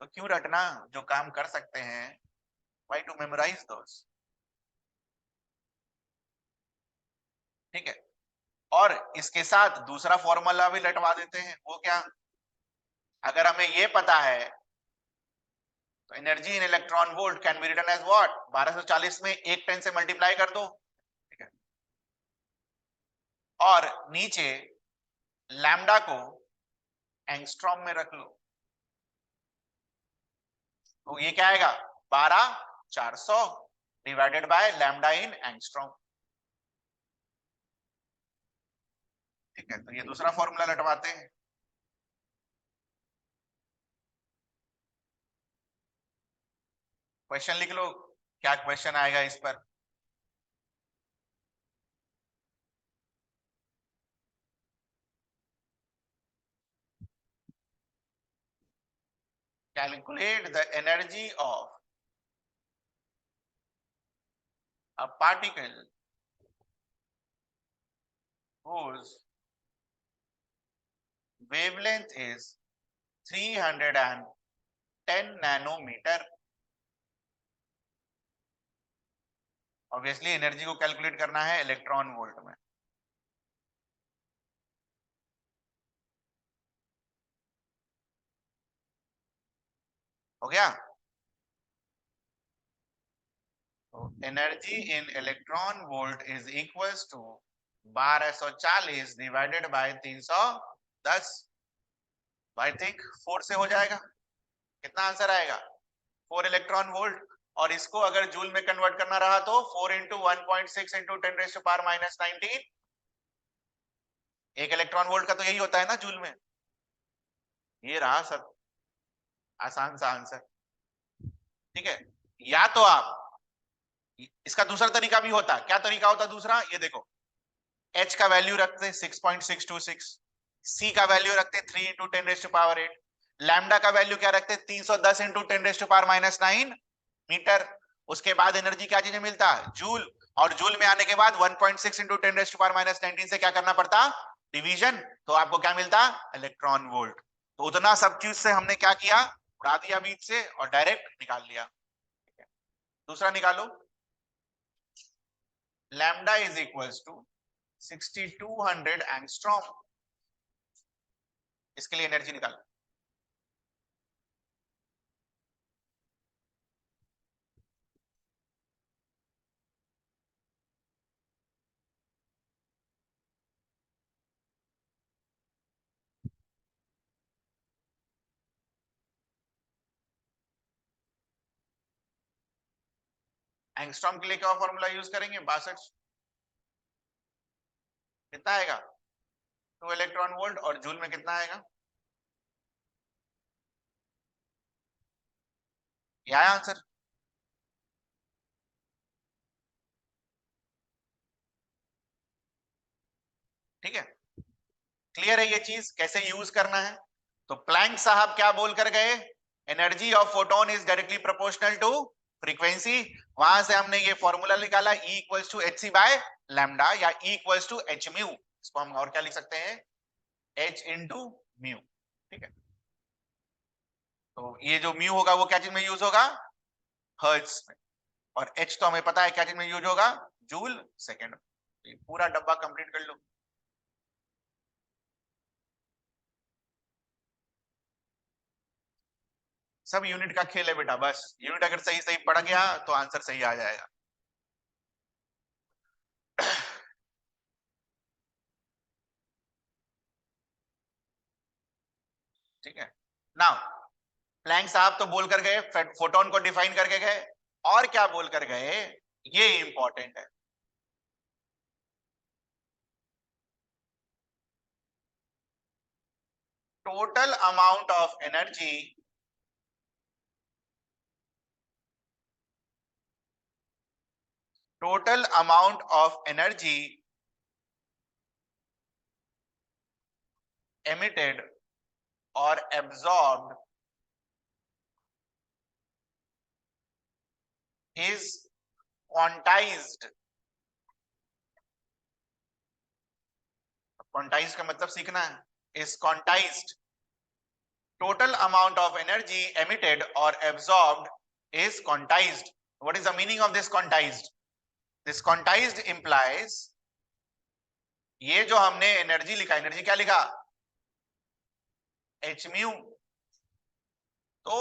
तो क्यों रटना? जो काम कर सकते हैं, व्हाई टू मेमोराइज दोस? ठीक है, और इसके साथ दूसरा फॉर्मूला भी लटवा देते हैं। वो क्या, अगर हमें ये पता है तो energy in electron volt can be written as what, 1240 में एक 10 से मल्टीप्लाई कर दो, ठीक है, और नीचे लैम्डा को एंगस्ट्रॉम में रख लो, तो ये क्या आएगा 12400 divided by lambda in angstrom, ठीक है। तो ये दूसरा फॉर्मूला लटवाते हैं। क्वेश्चन लिख लो, क्या क्वेश्चन आएगा इस पर। Calculate the energy of a particle whose wavelength is 310 nanometer। Obviously energy को कैलकुलेट करना है इलेक्ट्रॉन वोल्ट में। हो गया, तो energy in electron volt is equals to 1240 divided by 310। I think 4 से हो जाएगा। कितना आंसर आएगा 4 इलेक्ट्रॉन वोल्ट। और इसको अगर जूल में कन्वर्ट करना रहा तो 4 इंटू 1.6 इंटू 10⁻⁻19। एक इलेक्ट्रॉन वोल्ट का तो यही होता है ना जूल में। ये रहा सब, आसान सा आंसर, ठीक है। या तो आप, इसका दूसरा तरीका भी होता, क्या तरीका होता दूसरा, ये देखो, H का वैल्यू रखते 6.626, C का वैल्यू रखते 3 इंटू 10⁻⁸, लैम्डा का वैल्यू क्या रखते 310 इंटू 10⁻⁹ मीटर। उसके बाद एनर्जी क्या चीजें मिलता जूल, और जूल में आने के बाद 1.6 इंटू 10⁻⁹ से क्या करना पड़ता डिवीजन, तो आपको क्या मिलता इलेक्ट्रॉन वोल्ट। तो उतना सब चीज से हमने क्या किया, उड़ा दिया बीच से और डायरेक्ट निकाल लिया। दूसरा निकालो, lambda is equals to 6200 angstrom. इसके लिए एनर्जी निकालो। एंगस्ट्रॉम के लिए क्या फॉर्मूला यूज करेंगे 62। कितना आएगा 2 इलेक्ट्रॉन वोल्ट, और जूल में कितना आएगा, ये आया आंसर। ठीक है, क्लियर है ये चीज कैसे यूज करना है। तो प्लैंक साहब क्या बोल कर गए, energy of photon is directly proportional to frequency. वहां से हमने ये फॉर्मूला निकाला E equals to H C by lambda, या E equals to H mu. इसको हम और क्या लिख सकते हैं H इंटू म्यू, ठीक है। तो ये जो म्यू होगा वो क्या चीज में यूज होगा हर्ट्ज में, और H तो हमें पता है क्या चीज में यूज होगा जूल सेकेंड। पूरा डब्बा कंप्लीट कर लो। सब यूनिट का खेल है बेटा, बस यूनिट अगर सही सही पड़ गया तो आंसर सही आ जाएगा। ठीक है, नाउ प्लैंक साहब तो बोल कर गए, फोटोन को डिफाइन करके गए, और क्या बोल कर गए ये इंपॉर्टेंट है। Total amount of energy total amount of energy emitted or absorbed is quantized। quantized का मतलब सीखना है, is quantized। total amount of energy emitted or absorbed is quantized। what is the meaning of this quantized? This quantized implies ये जो हमने energy लिखा, energy क्या लिखा, एच म्यू। तो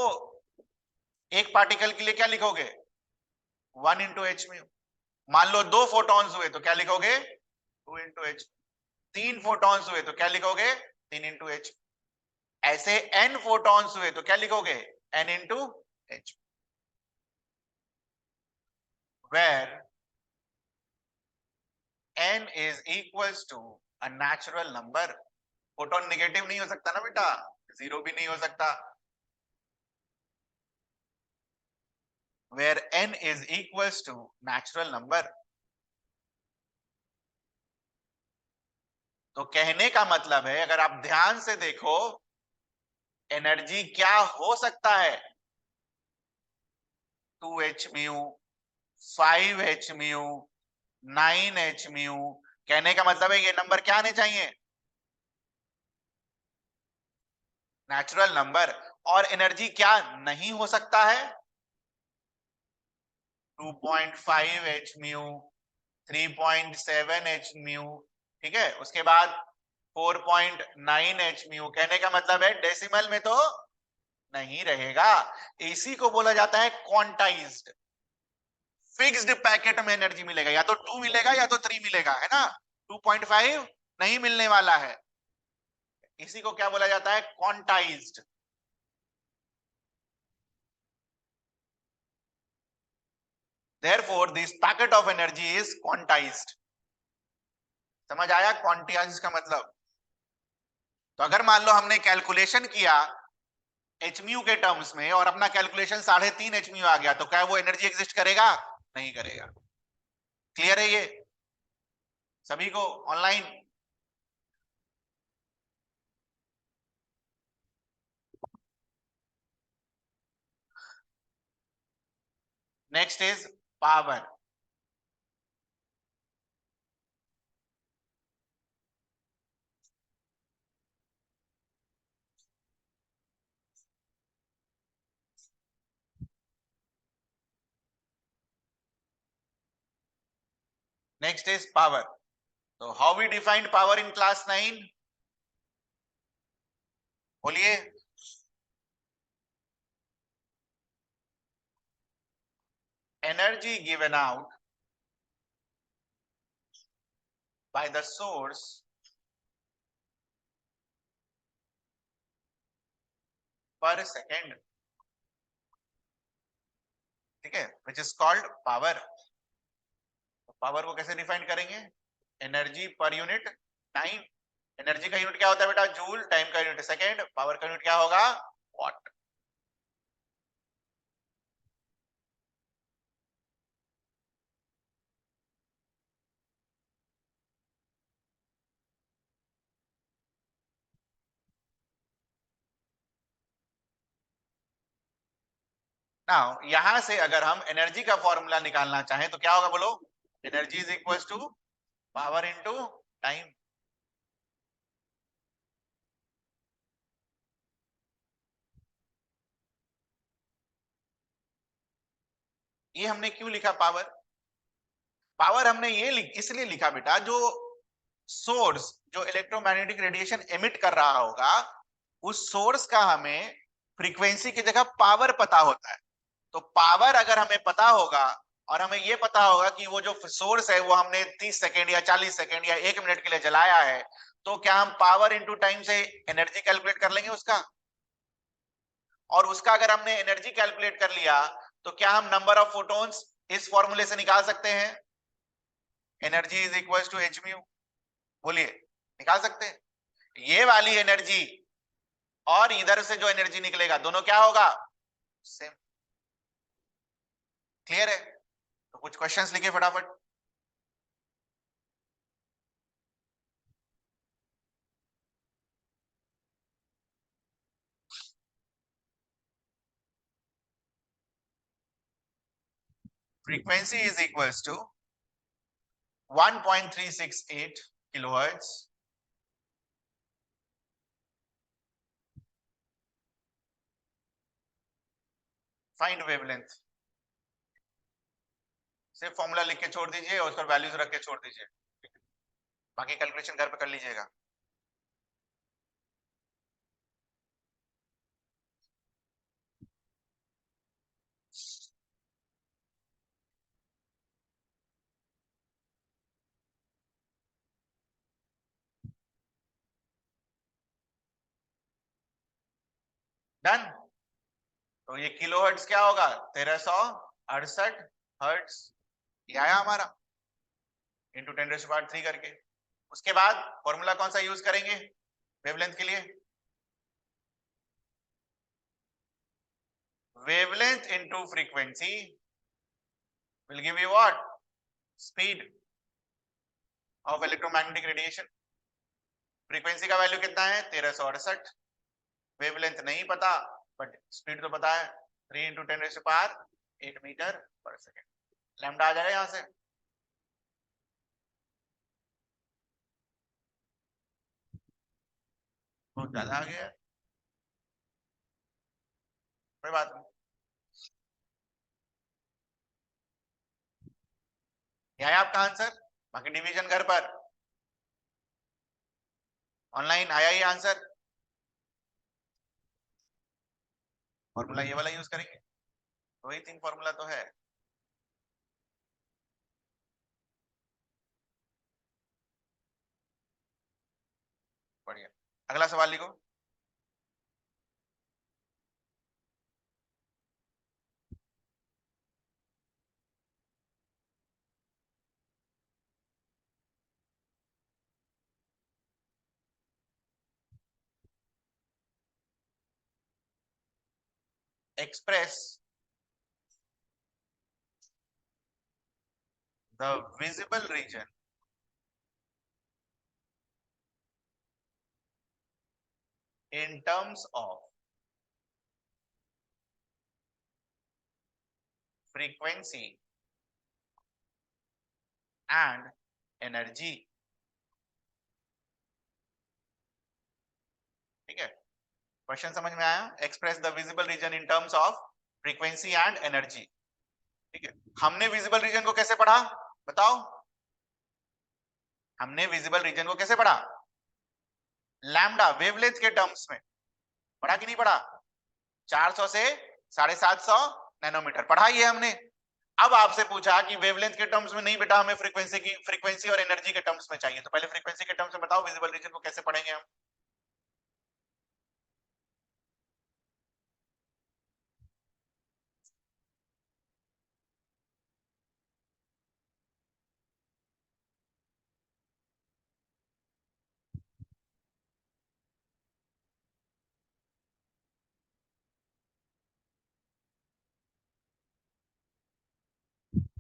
एक पार्टिकल के लिए क्या लिखोगे, 1 × h म्यू। मान लो 2 फोटॉन्स हुए तो क्या लिखोगे, 2 × h। 3 फोटॉन्स हुए तो क्या लिखोगे, 3 × h। ऐसे n फोटॉन्स हुए तो क्या लिखोगे, n × h। where n is equals to a natural number। Photon negative नहीं हो सकता ना बेटा, जीरो भी नहीं हो सकता। where n is equals to natural number। तो कहने का मतलब है, अगर आप ध्यान से देखो, एनर्जी क्या हो सकता है, 2 h mu, 5 h mu, 9 h mu. कहने का मतलब है ये नंबर क्या आने चाहिए, नेचुरल नंबर। और एनर्जी क्या नहीं हो सकता है, 2.5 h म्यू, 3.7 h म्यू। ठीक है, उसके बाद 4.9 h म्यू। कहने का मतलब है डेसिमल में तो नहीं रहेगा। इसी को बोला जाता है क्वांटाइज्ड। फिक्स्ड पैकेट में एनर्जी मिलेगा, या तो 2 मिलेगा या तो 3 मिलेगा, है ना। 2.5 नहीं मिलने वाला है। इसी को क्या बोला जाता है, quantized. Therefore, this packet of energy is quantized। समझ आया क्वांटाइज्ड का मतलब। तो अगर मान लो हमने कैलकुलेशन किया एच म्यू के टर्म्स में और अपना कैलकुलेशन 3.5 h म्यू आ गया, तो क्या वो एनर्जी एग्जिस्ट करेगा, नहीं करेगा। क्लियर है ये सभी को online. Next is power. Next is power. तो how we defined power in class 9, बोलिए। Energy given out by the source per second। ठीक है, which is called power। Power को कैसे डिफाइन करेंगे, energy per unit time. Energy का unit क्या होता है बेटा, जूल। टाइम का यूनिट सेकंड। पावर का यूनिट क्या होगा, वॉट। नाउ यहां से अगर हम एनर्जी का फॉर्मूला निकालना चाहें तो क्या होगा, बोलो। Energy is equal to power into time. ये हमने क्यों लिखा पावर। पावर हमने ये इसलिए लिखा बेटा, जो सोर्स जो इलेक्ट्रोमैग्नेटिक रेडिएशन एमिट कर रहा होगा, उस सोर्स का हमें फ्रीक्वेंसी की जगह पावर पता होता है। तो पावर अगर हमें पता होगा और हमें ये पता होगा कि वो जो सोर्स है वो हमने 30 सेकेंड या 40 सेकेंड या 1 मिनट के लिए जलाया है, तो क्या हम पावर इनटू टाइम से एनर्जी कैलकुलेट कर लेंगे उसका। और उसका अगर हमने एनर्जी कैलकुलेट कर लिया, तो क्या हम नंबर ऑफ फोटॉन्स इस फॉर्मूले से निकाल सकते हैं, energy is equal to H mu. बोलिए, निकाल सकते हैं। ये वाली एनर्जी और इधर से जो एनर्जी निकलेगा, दोनों क्या होगा, सेम। क्लियर है। तो कुछ क्वेश्चंस लिखिए फटाफट। Frequency is equals to 1.368 kilohertz. Find wavelength. सिर्फ फॉर्मूला लिख के छोड़ दीजिए और उसका वैल्यूज रख के छोड़ दीजिए। बाकी कैलकुलेशन घर पे कर लीजिएगा। डन। तो ये किलो हर्ट्ज क्या होगा? 1368 हर्ट्ज। ये आया हमारा, इंटू 10⁻³ करके। उसके बाद फॉर्मूला कौन सा यूज करेंगे वेवलेंथ के लिए? Wavelength into frequency will give you what? Speed of electromagnetic radiation. Frequency का वैल्यू कितना है? 1368। वेवलेंथ नहीं पता बट स्पीड तो पता है, 3 × 10⁸ मीटर पर सेकेंड। लैम्डा आ जाएगा यहां से। बहुत ज्यादा आ गया, कोई बात नहीं। यह है आपका आंसर। बाकी डिवीजन घर पर ऑनलाइन आया ही आंसर। फॉर्मूला ये वाला यूज करेंगे, वही 3 फॉर्मूला तो है। बढ़िया, अगला सवाल लिखो। Express the visible region in terms of frequency and energy। ठीक है, क्वेश्चन समझ में आया? Express the visible region in terms of frequency and energy. ठीक है, हमने विजिबल रीजन को कैसे पढ़ा बताओ? हमने विजिबल रीजन को कैसे पढ़ा? लैम्डा वेवलेंथ के टर्म्स में पढ़ा कि नहीं पढ़ा? 400 से 750 नैनोमीटर पढ़ा ही है हमने। अब आपसे पूछा कि वेवलेंथ के टर्म्स में नहीं बेटा, हमें फ्रीक्वेंसी और एनर्जी के टर्म्स में चाहिए। तो पहले फ्रीक्वेंसी के टर्म्स में बताओ विजिबल रीजन को कैसे पढ़ेंगे हम?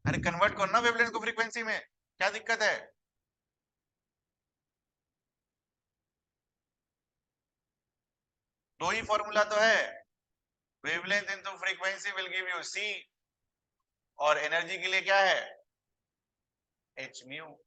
अरे कन्वर्ट करो ना वेवलेंथ को फ्रीक्वेंसी में, क्या दिक्कत है? दो ही फॉर्मूला तो है, wavelength into frequency will give you C, और एनर्जी के लिए क्या है? H mu.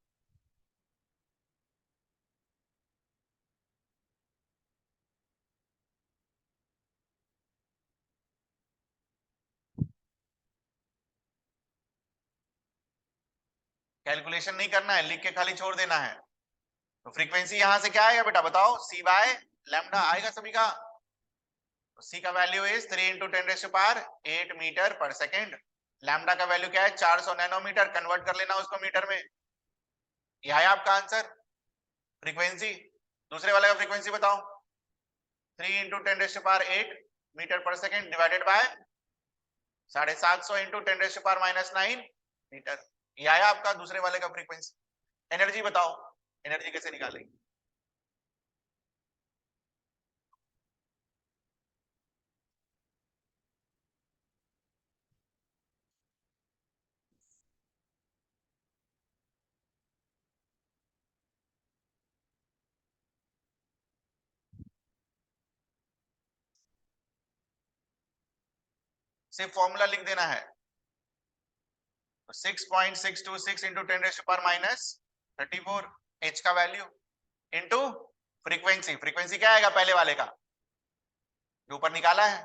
कैलकुलेशन नहीं करना है, लिख के खाली छोड़ देना है। तो फ्रीक्वेंसी यहां से क्या आएगा बेटा बताओ? सी बाय लैम्डा आएगा सभी का। तो सी का वैल्यू इज 3 × 10⁸ मीटर पर सेकेंड। लैम्डा का वैल्यू क्या है? 400 नैनोमीटर। कन्वर्ट कर लेना उसको मीटर में। यह है आपका आंसर फ्रीक्वेंसी। दूसरे वाले का फ्रीक्वेंसी बताओ। 3 × 10⁸ मीटर पर सेकेंड डिवाइडेड बाय 750 × 10⁻⁹ मीटर। यह आया आपका दूसरे वाले का फ्रीक्वेंसी। एनर्जी बताओ, एनर्जी कैसे निकालेंगे? सिर्फ फॉर्मूला लिख देना है। तो 6.626 × 10⁻⁻34 एच का वैल्यू इंटू फ्रीक्वेंसी। फ्रीक्वेंसी क्या आएगा पहले वाले का जो ऊपर निकाला है?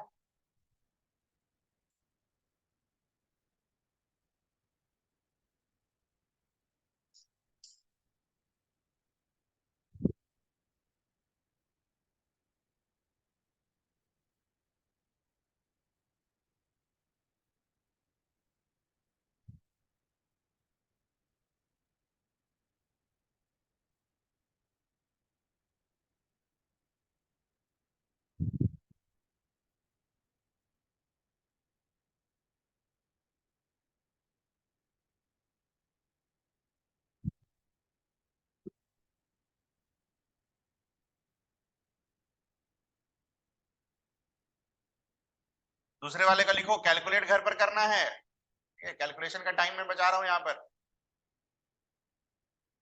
दूसरे वाले का लिखो, कैलकुलेट घर पर करना है, कैलकुलेशन का टाइम मैं बचा रहा हूं यहां पर।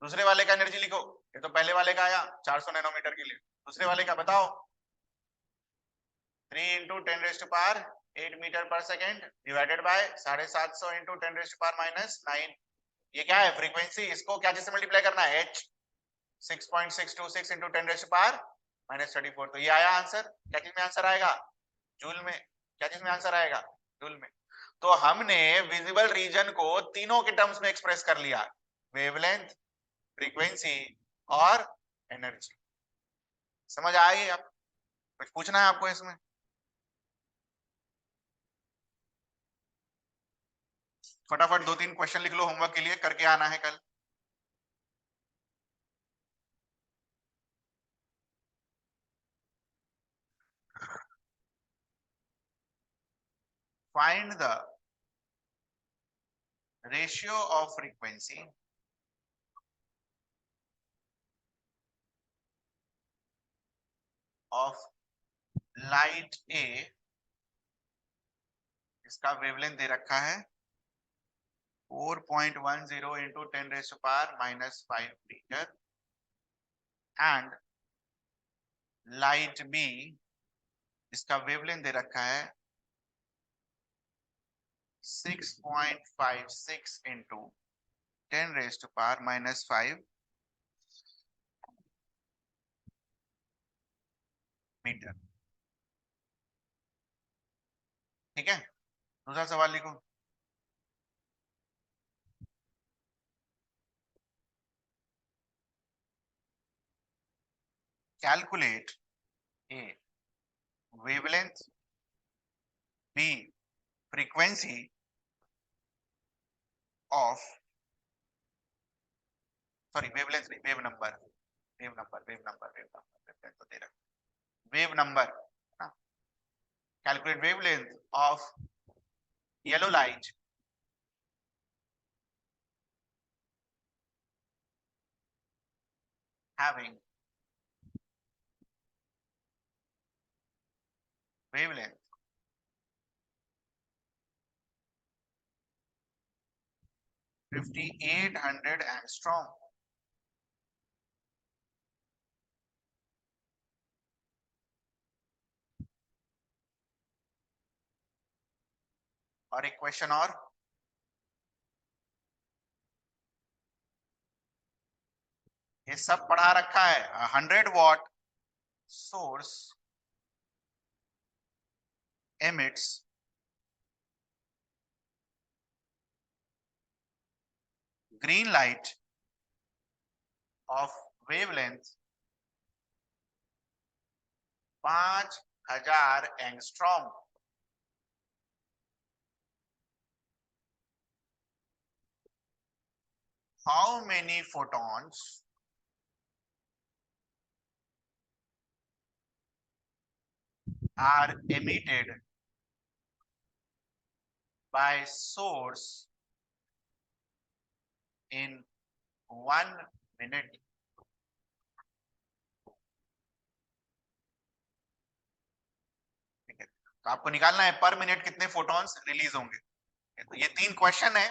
दूसरे वाले का एनर्जी लिखो, ये तो पहले वाले का आया 400 नैनोमीटर के लिए, दूसरे वाले का बताओ। 3 इंटू 10⁻8 मीटर पर सेकेंड डिवाइडेड बाय 750 इंटू 10⁻⁻9। ये क्या है फ्रीक्वेंसी, इसको क्या चीज से मल्टीप्लाई करना है, h 6.626 इंटू 10⁻⁻34। तो ये आया आंसर। क्या चीज में आंसर आएगा, जूल में। क्या चीज में आंसर आएगा, जूल में। तो हमने विजिबल रीजन को तीनों के टर्म्स में एक्सप्रेस कर लिया, वेवलेंथ, फ्रीक्वेंसी और एनर्जी। समझ आई? आप कुछ पूछना है आपको इसमें? फटाफट 2-3 क्वेश्चन लिख लो, होमवर्क के लिए करके आना है कल। Find the ratio of frequency of light A, इसका वेवलेंथ दे रखा है 4.10 into 10⁻⁻5 metre, and light B, इसका वेवलेंथ दे रखा है 6.56 इंटू 10⁻⁻5 मीटर। ठीक है, दूसरा सवाल लिखो। Calculate A wavelength, B frequency of, sorry wavelength नहीं, वेव नंबर, वेवलेंथ तो दे रखा, wave number. Calculate wavelength of yellow light having wavelength 5800 angstrom। और एक क्वेश्चन और, ये सब पढ़ा रखा है। 100 watt source emits green light of wavelength 5000 angstrom। How many photons are emitted by source in 1 minute? ठीक है, तो आपको निकालना है पर मिनट कितने फोटॉन्स रिलीज होंगे। तो ये 3 क्वेश्चन है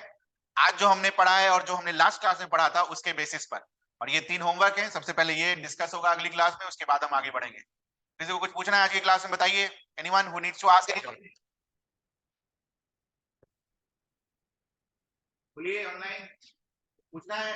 आज जो हमने पढ़ा है और जो हमने लास्ट क्लास में पढ़ा था उसके बेसिस पर, और ये 3 होमवर्क हैं। सबसे पहले ये डिस्कस होगा अगली क्लास में, उसके बाद हम आगे बढ़ेंगे। किसी को कुछ पूछना है आज की क्लास में, बताइए। Anyone who needs to ask anything, बोलिए। ऑनलाइन पूछना है?